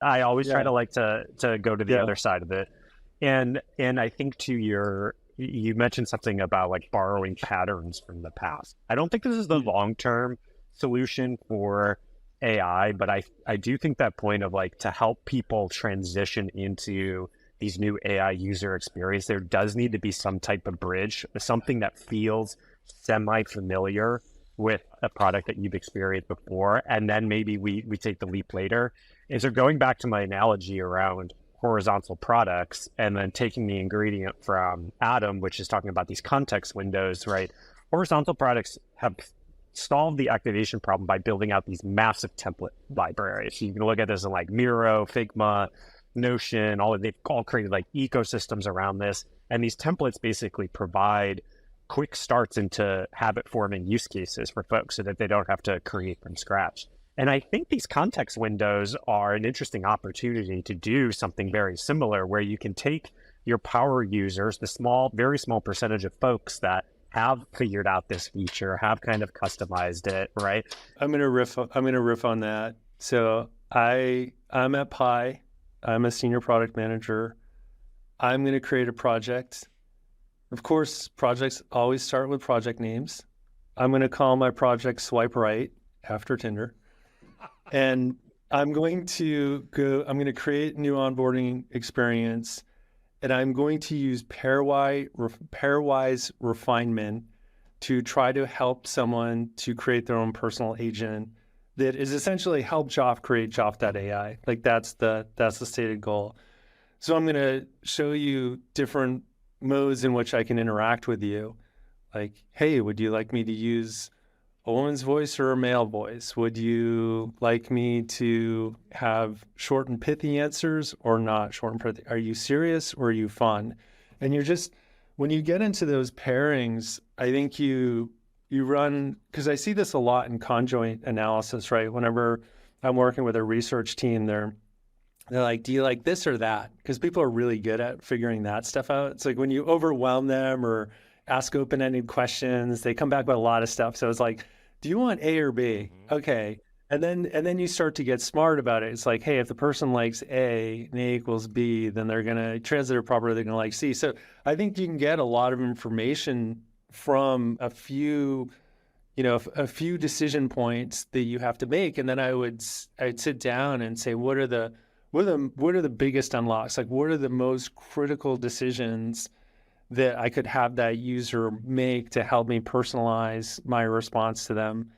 I always try Yeah. to to go to the Yeah. other side of it. And I think you mentioned something about like borrowing patterns from the past. I don't think this is the Mm. long-term solution for AI, but I do think that point of like to help people transition into these new AI user experience, there does need to be some type of bridge, something that feels semi-familiar with a product that you've experienced before, and then maybe we take the leap later. And so going back to my analogy around horizontal products and then taking the ingredient from Adam, which is talking about these context windows, right? Horizontal products have solved the activation problem by building out these massive template libraries. You can look at this in like Miro, Figma, Notion, they've all created like ecosystems around this. And these templates basically provide quick starts into habit forming use cases for folks so that they don't have to create from scratch. And I think these context windows are an interesting opportunity to do something very similar where you can take your power users, the small, very small percentage of folks that have figured out this feature, have kind of customized it, right? I'm gonna riff on that. So I'm at Pi. I'm a senior product manager. I'm gonna create a project. Of course, projects always start with project names. I'm gonna call my project Swipe Right after Tinder. And I'm going to create a new onboarding experience, and I'm going to use pairwise refinement to try to help someone to create their own personal agent that is essentially help Joff create Joff.ai. Like that's the stated goal. So I'm going to show you different modes in which I can interact with you. Like, hey, would you like me to use a woman's voice or a male voice? Would you like me to have short and pithy answers or not short and pithy? Are you serious or are you fun? And when you get into those pairings, I think you run, because I see this a lot in conjoint analysis, right? Whenever I'm working with a research team, they're like, do you like this or that? Because people are really good at figuring that stuff out. It's like when you overwhelm them or ask open-ended questions, they come back with a lot of stuff. So it's like, do you want A or B? Okay. And then you start to get smart about it. It's like, hey, if the person likes A and A equals B, then they're going to translate it properly. They're going to like C. So I think you can get a lot of information from a few decision points that you have to make. And then I'd sit down and say, what are the biggest unlocks? Like, what are the most critical decisions that I could have that user make to help me personalize my response to them?